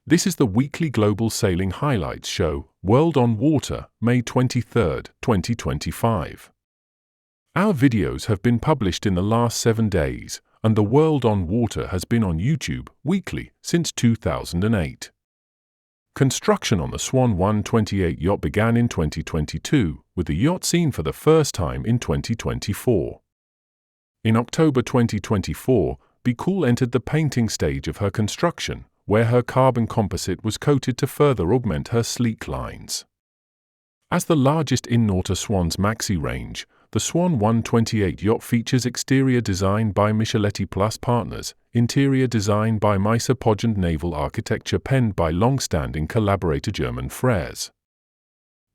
This is the weekly Global Sailing Highlights show, World on Water, May 23, 2025. Our videos have been published in the last 7 days, and the World on Water has been on YouTube weekly since 2008. Construction on the Swan 128 yacht began in 2022, with the yacht seen for the first time in 2024. In October 2024, Be Cool entered the painting stage of her construction, where her carbon composite was coated to further augment her sleek lines. As the largest inNautor Swan's Maxi range, the Swan 128 yacht features exterior design by Micheletti plus partners, interior design by byMisa, Poggiand, naval architecture penned by long-standing collaboratorGerman Frers.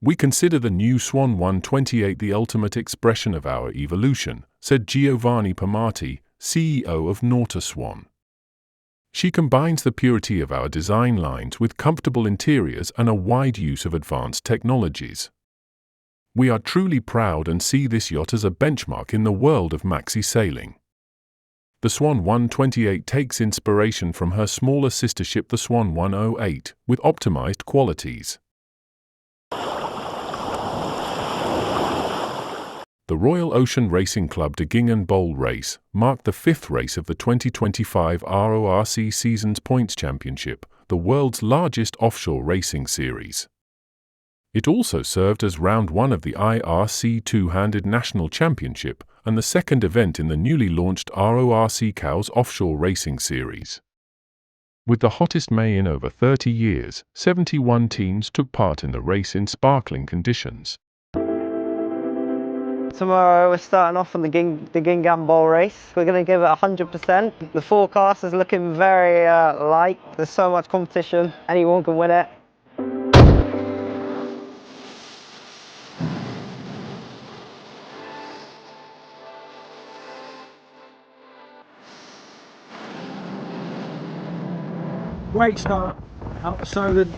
We consider the new Swan 128 the ultimate expression of our evolution, said Giovanni Pomati, CEO of Nautor Swan. She combines the purity of our design lines with comfortable interiors and a wide use of advanced technologies. We are truly proud and see this yacht as a benchmark in the world of Maxi sailing. The Swan 128 takes inspiration from her smaller sister ship the Swan 108, with optimized qualities. The Royal Ocean Racing Club de Gingen Bowl Race marked the 5th race of the 2025 RORC Seasons Points Championship, the world's largest offshore racing series. It also served as round 1 of the IRC Two-Handed National Championship and the second event in the newly launched RORC Cows Offshore Racing Series. With the hottest May in over 30 years, 71 teams took part in the race in sparkling conditions. Tomorrow we're starting off on the Gingen Bowl race. We're going to give it 100%. The forecast is looking very light. There's so much competition. Anyone can win it. Great start out of Solent.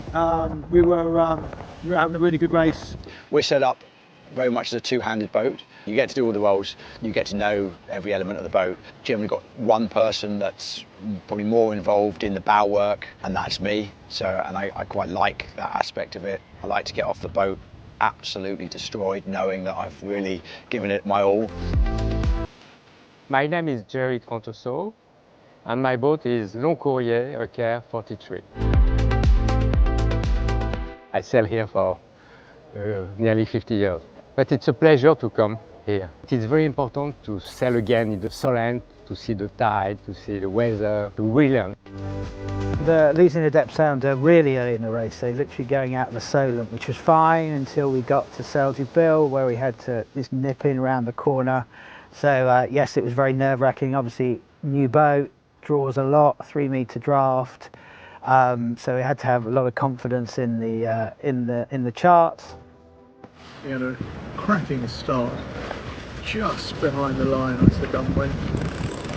We were having a really good race. We're set up very much as a two-handed boat. You get to do all the roles, you get to know every element of the boat. Generally got one person that's probably more involved in the bow work, and that's me. And I quite like that aspect of it. I like to get off the boat absolutely destroyed, knowing that I've really given it my all. My name is Jerry Trontoso, and my boat is Long Courrier Arkea 43. I sail here for nearly 50 years. But it's a pleasure to come here. It is very important to sail again in the Solent, to see the tide, to see the weather, to really learn. Losing the depth sounder really early in the race, so literally going out of the Solent, which was fine until we got to Selby Bill, where we had to just nip in around the corner. So yes, it was very nerve-wracking. Obviously, new boat, draws a lot, 3-meter draft. So we had to have a lot of confidence in the charts. We had a cracking start just behind the line as the gun went.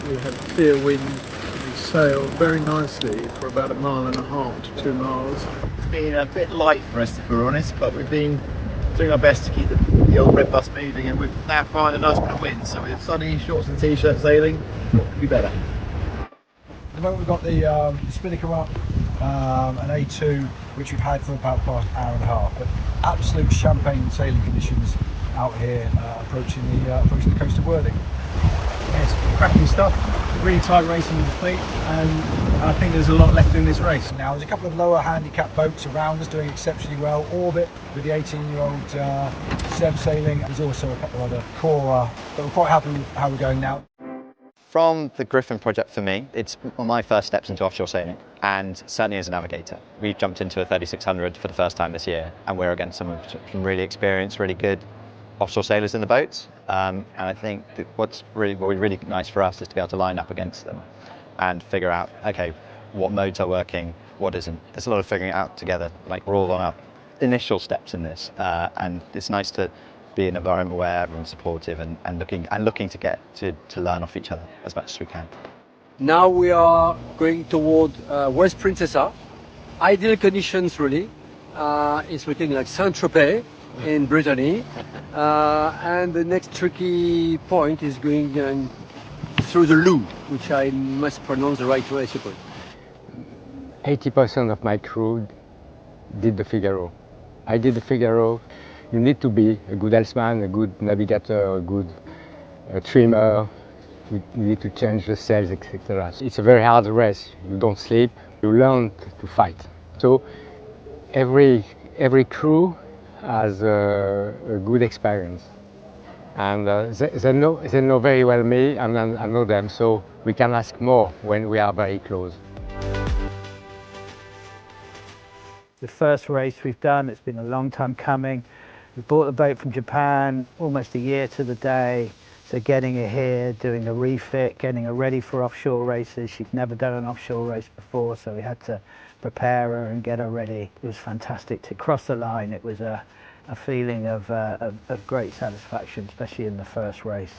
We had clear wind, we sailed very nicely for about 1.5 to 2 miles. It's been a bit light for us, if we're honest, but we've been doing our best to keep the old red bus moving, and we've now found a nice bit of wind, so with sunny shorts and t-shirt sailing, it could be better. At the moment we've got the spinnaker up, an A2, which we've had for about the past hour and a half, but absolute champagne sailing conditions out here approaching the coast of Worthing. Yes, cracking stuff, really tight racing with the fleet, and I think there's a lot left in this race. Now there's a couple of lower handicap boats around us doing exceptionally well. Orbit with the 18-year-old Seb sailing. There's also a couple of other core, but we're quite happy with how we're going now. From the Griffin project for me, it's my first steps into offshore sailing, and certainly as a navigator. We jumped into a 3600 for the first time this year, and we're against some really experienced, really good offshore sailors in the boats. And I think that what's really nice for us is to be able to line up against them and figure out, okay, what modes are working, what isn't. There's a lot of figuring it out together. Like, we're all on our initial steps in this, and it's nice to be in an environment where everyone's supportive and looking to get to learn off each other as much as we can. Now we are going toward West Princessa. Ideal conditions really. It's looking like Saint-Tropez in Brittany. And the next tricky point is going through the Lou, which I must pronounce the right way, I suppose. 80% of my crew did the Figaro. I did the Figaro. You need to be a good helmsman, a good navigator, a good trimmer. You need to change the sails, etc. It's a very hard race. You don't sleep. You learn to fight. So every crew has a good experience. And they know very well me, and I know them, so we can ask more when we are very close. The first race we've done, it's been a long time coming. We bought the boat from Japan almost a year to the day. So getting it here, doing a refit, getting her ready for offshore races. She'd never done an offshore race before, so we had to prepare her and get her ready. It was fantastic to cross the line. It was a feeling of great satisfaction, especially in the first race.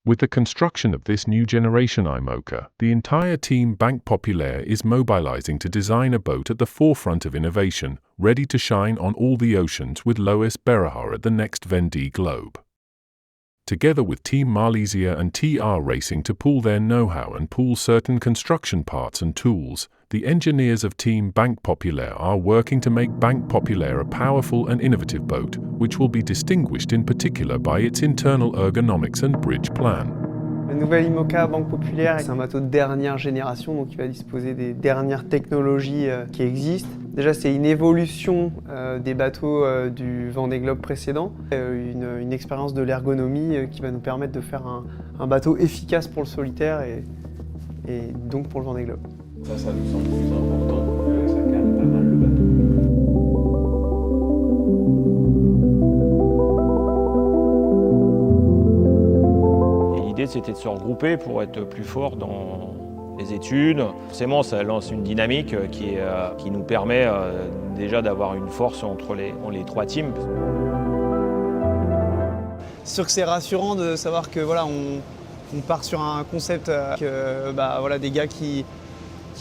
With the construction of this new generation IMOCA, the entire team Banque Populaire is mobilizing to design a boat at the forefront of innovation, ready to shine on all the oceans with Lois Berahar at the next Vendée Globe. Together with Team Malaysia and TR Racing to pool their know-how and pool certain construction parts and tools, the engineers of Team Banque Populaire are working to make Banque Populaire a powerful and innovative boat, which will be distinguished in particular by its internal ergonomics and bridge plan. Le nouvel IMOCA Banque Populaire, c'est un bateau de dernière génération, donc il va disposer des dernières technologies qui existent. Déjà, c'est une évolution des bateaux du Vendée Globe précédent, une expérience de l'ergonomie qui va nous permettre de faire un bateau efficace pour le solitaire et donc pour le Vendée Globe. Ça nous semble plus important, ça calme pas mal le bateau. L'idée, c'était de se regrouper pour être plus fort dans les études. Forcément, ça lance une dynamique qui nous permet déjà d'avoir une force entre les trois teams. C'est sûr que c'est rassurant de savoir que voilà, on part sur un concept avec voilà, des gars qui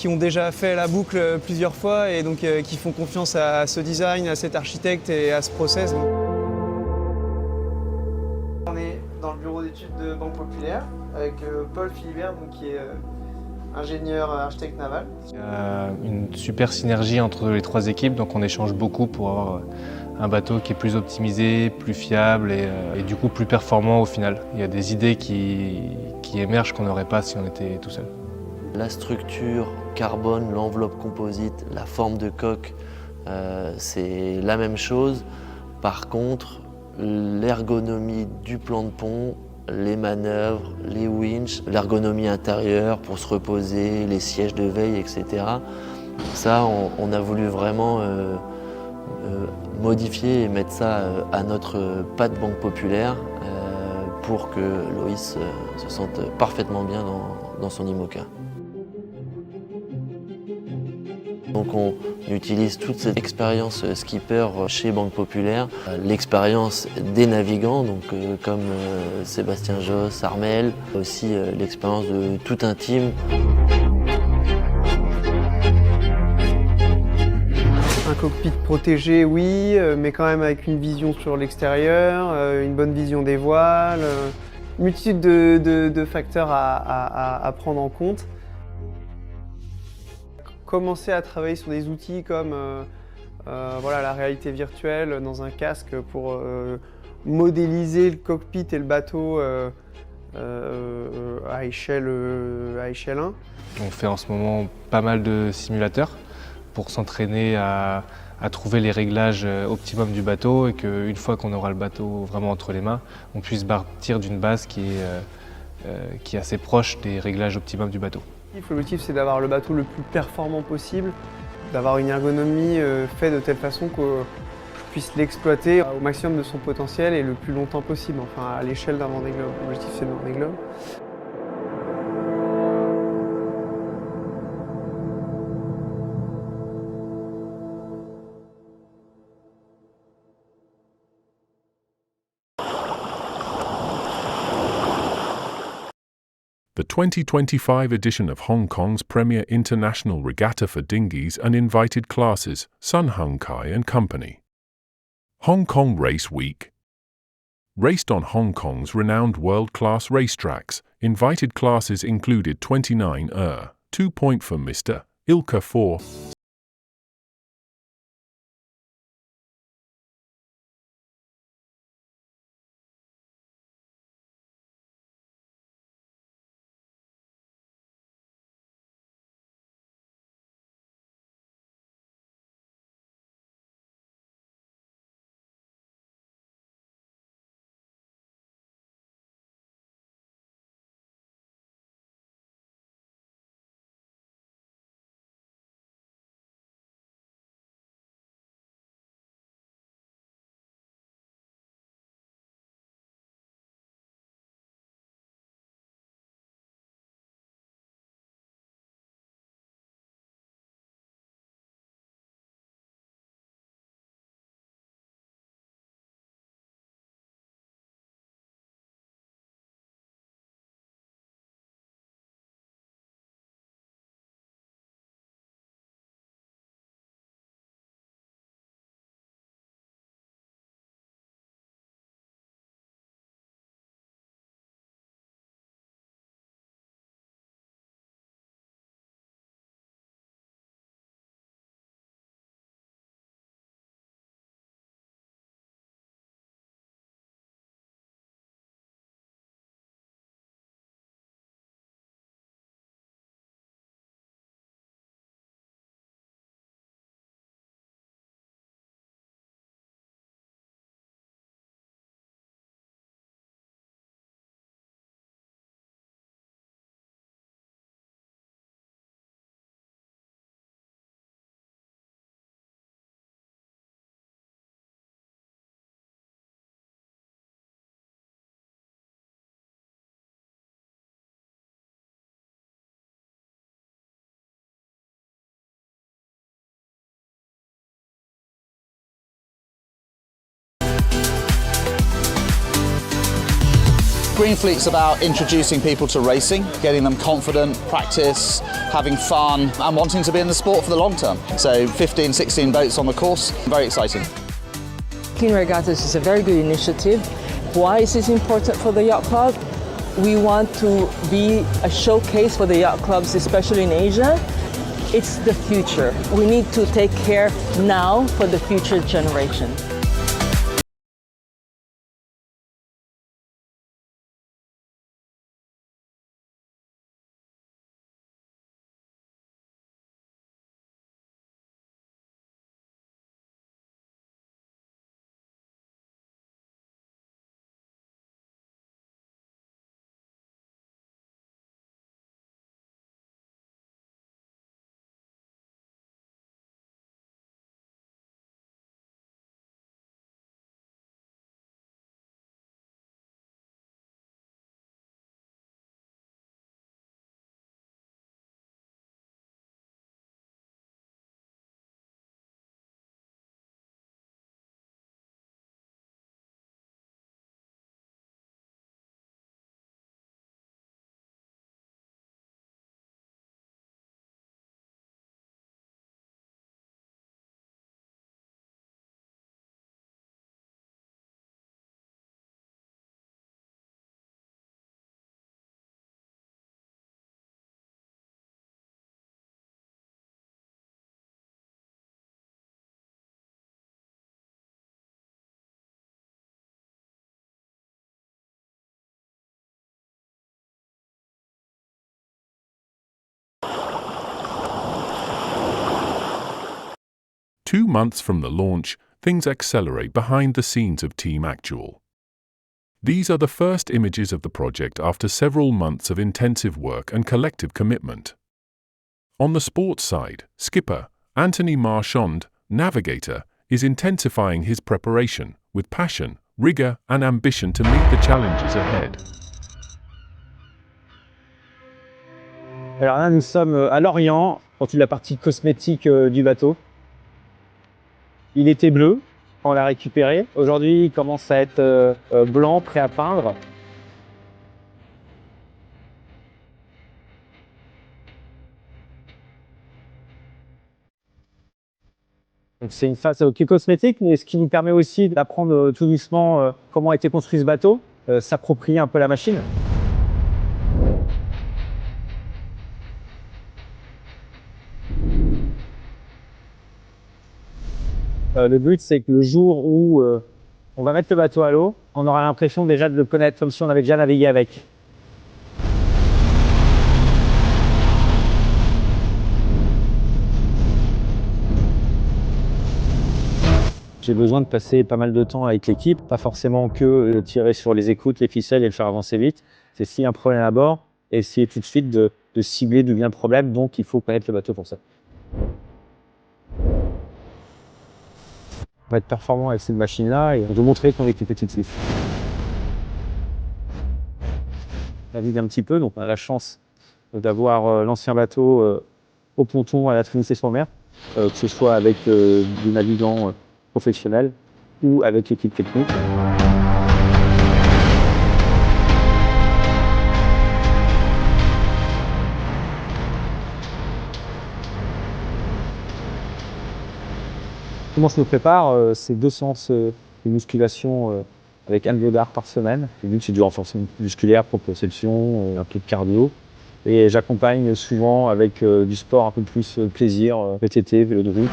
ont déjà fait la boucle plusieurs fois et donc qui font confiance à ce design, à cet architecte et à ce process. On est dans le bureau d'études de Banque Populaire avec Paul Philibert, donc, qui est ingénieur architecte naval. Il y a une super synergie entre les trois équipes, donc on échange beaucoup pour avoir un bateau qui est plus optimisé, plus fiable et du coup plus performant au final. Il y a des idées qui émergent qu'on n'aurait pas si on était tout seul. La structure carbone, l'enveloppe composite, la forme de coque, c'est la même chose. Par contre, l'ergonomie du plan de pont, les manœuvres, les winches, l'ergonomie intérieure pour se reposer, les sièges de veille, etc. Ça, on a voulu vraiment modifier et mettre ça à notre patte Banque Populaire pour que Loïs se sente parfaitement bien dans son IMOCA. Donc on utilise toute cette expérience skipper chez Banque Populaire, l'expérience des navigants, donc comme Sébastien Josse, Armel, aussi l'expérience de tout un team. Un cockpit protégé, oui, mais quand même avec une vision sur l'extérieur, une bonne vision des voiles, une multitude de facteurs à prendre en compte. Commencer à travailler sur des outils comme voilà, la réalité virtuelle dans un casque pour modéliser le cockpit et le bateau à échelle 1. On fait en ce moment pas mal de simulateurs pour s'entraîner à trouver les réglages optimum du bateau et qu'une fois qu'on aura le bateau vraiment entre les mains, on puisse partir d'une base qui est assez proche des réglages optimum du bateau. L'objectif, c'est d'avoir le bateau le plus performant possible, d'avoir une ergonomie faite de telle façon qu'on puisse l'exploiter au maximum de son potentiel et le plus longtemps possible, enfin à l'échelle d'un Vendée Globe. L'objectif, c'est le Vendée Globe. The the 2025 edition of Hong Kong's premier international regatta for dinghies and invited classes, Sun Hung Kai and Company. Hong Kong Race Week. Raced on Hong Kong's renowned world-class racetracks, invited classes included 29 2 point for Mr. Ilka 4. Green Fleet's about introducing people to racing, getting them confident, practice, having fun and wanting to be in the sport for the long term. So 15, 16 boats on the course, very exciting. Clean Regattas is a very good initiative. Why is this important for the yacht club? We want to be a showcase for the yacht clubs, especially in Asia. It's the future. We need to take care now for the future generation. Two months from the launch, things accelerate behind the scenes of Team Actual. These are the first images of the project after several months of intensive work and collective commitment. On the sports side, skipper Anthony Marchand, navigator, is intensifying his preparation with passion, rigor and ambition to meet the challenges ahead. Alors là, nous sommes à Lorient, pour toute la partie cosmétique du bateau. Il était bleu, on l'a récupéré. Aujourd'hui, il commence à être blanc, prêt à peindre. C'est une phase qui est cosmétique, mais ce qui nous permet aussi d'apprendre tout doucement comment a été construit ce bateau, s'approprier un peu la machine. Le but, c'est que le jour où on va mettre le bateau à l'eau, on aura l'impression déjà de le connaître comme si on avait déjà navigué avec. J'ai besoin de passer pas mal de temps avec l'équipe, pas forcément que tirer sur les écoutes, les ficelles et le faire avancer vite. C'est s'il y a un problème à bord, essayer tout de suite de cibler d'où vient le problème, donc il faut connaître le bateau pour ça. On va être performant avec cette machine-là et on veut montrer qu'on est équipé tout de suite. On navigue un petit peu, donc on a la chance d'avoir l'ancien bateau au ponton à la Trinité sur mer, que ce soit avec des navigants professionnels ou avec l'équipe technique. Comment je me prépare? C'est 2 séances de musculation avec 1 d'art par semaine. Le but, c'est du renforcement musculaire, proprioception, un peu de cardio. Et j'accompagne souvent avec du sport un peu plus plaisir, VTT, vélo de route.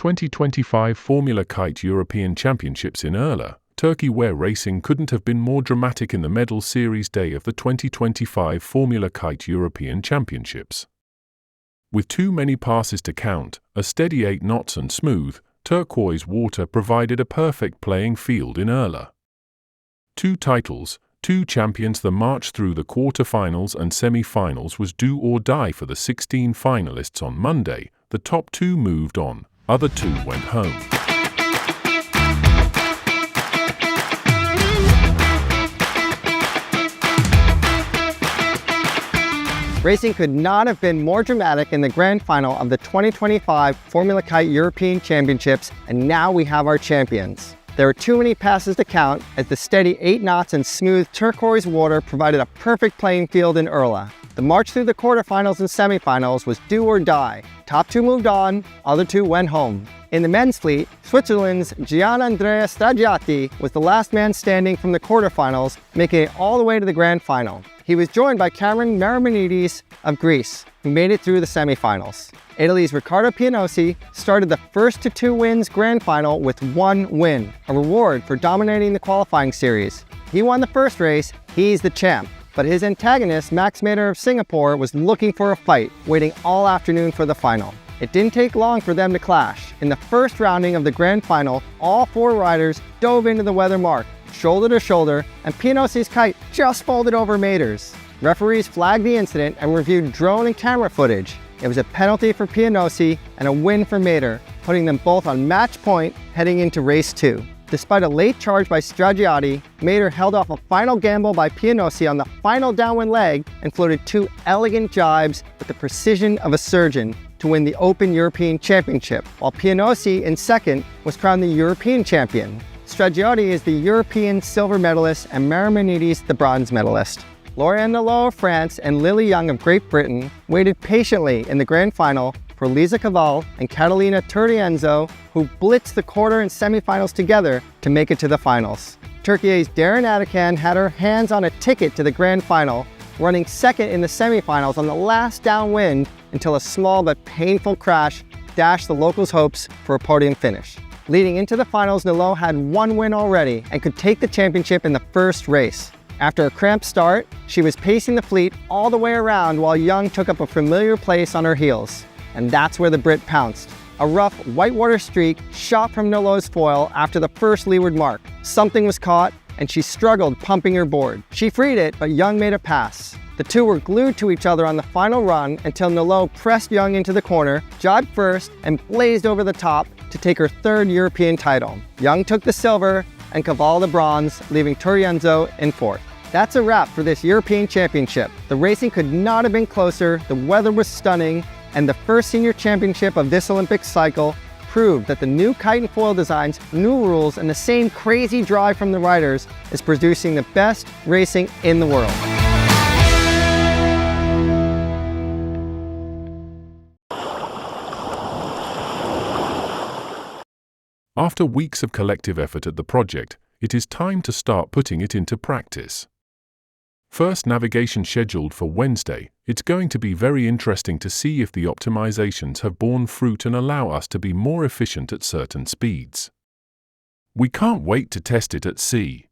...2025 Formula Kite European Championships in Urla, Turkey, where racing couldn't have been more dramatic in the medal series day of the 2025 Formula Kite European Championships. With too many passes to count, a steady 8 knots and smooth, turquoise water provided a perfect playing field in Urla. 2 titles, 2 champions. The march through the quarter-finals and semi-finals was do or die for the 16 finalists on Monday. The top 2 moved on. Other 2 went home. Racing could not have been more dramatic in the grand final of the 2025 Formula Kite European Championships, and now we have our champions. There were too many passes to count as the steady 8 knots and smooth turquoise water provided a perfect playing field in Urla. The march through the quarterfinals and semifinals was do or die. Top 2 moved on, other 2 went home. In the men's fleet, Switzerland's Gianandrea Staggiati was the last man standing from the quarterfinals, making it all the way to the grand final. He was joined by Cameron Marimonides of Greece, who made it through the semifinals. Italy's Riccardo Pianosi started the first to 2 wins grand final with 1 win, a reward for dominating the qualifying series. He won the first race, he's the champ. But his antagonist, Max Mader of Singapore, was looking for a fight, waiting all afternoon for the final. It didn't take long for them to clash. In the first rounding of the grand final, all 4 riders dove into the weather mark, shoulder to shoulder, and Pianosi's kite just folded over Mader's. Referees flagged the incident and reviewed drone and camera footage. It was a penalty for Pianosi and a win for Mader, putting them both on match point heading into race 2. Despite a late charge by Staggiati, Mader held off a final gamble by Pianosi on the final downwind leg and floated 2 elegant jibes with the precision of a surgeon to win the Open European Championship, while Pianosi in second was crowned the European champion. Staggiati is the European silver medalist and Marimonides the bronze medalist. Lauriane Nalot of France and Lily Young of Great Britain waited patiently in the grand final for Lisa Caval and Catalina Turienzo, who blitzed the quarter and semifinals together to make it to the finals. Turkey's Darren Atakan had her hands on a ticket to the grand final, running second in the semifinals on the last downwind until a small but painful crash dashed the locals' hopes for a podium finish. Leading into the finals, Nalot had 1 win already and could take the championship in the first race. After a cramped start, she was pacing the fleet all the way around while Young took up a familiar place on her heels. And that's where the Brit pounced. A rough whitewater streak shot from Nalot's foil after the first leeward mark. Something was caught, and she struggled pumping her board. She freed it, but Young made a pass. The 2 were glued to each other on the final run until Nalot pressed Young into the corner, jibed first, and blazed over the top to take her 3rd European title. Young took the silver, and Caval the bronze, leaving Turienzo in 4th. That's a wrap for this European Championship. The racing could not have been closer, the weather was stunning, and the first senior championship of this Olympic cycle proved that the new kite and foil designs, new rules, and the same crazy drive from the riders is producing the best racing in the world. After weeks of collective effort at the project, it is time to start putting it into practice. First navigation scheduled for Wednesday, it's going to be very interesting to see if the optimizations have borne fruit and allow us to be more efficient at certain speeds. We can't wait to test it at sea.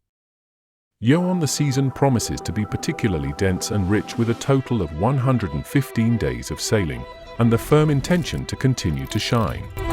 On the season promises to be particularly dense and rich with a total of 115 days of sailing, and the firm intention to continue to shine.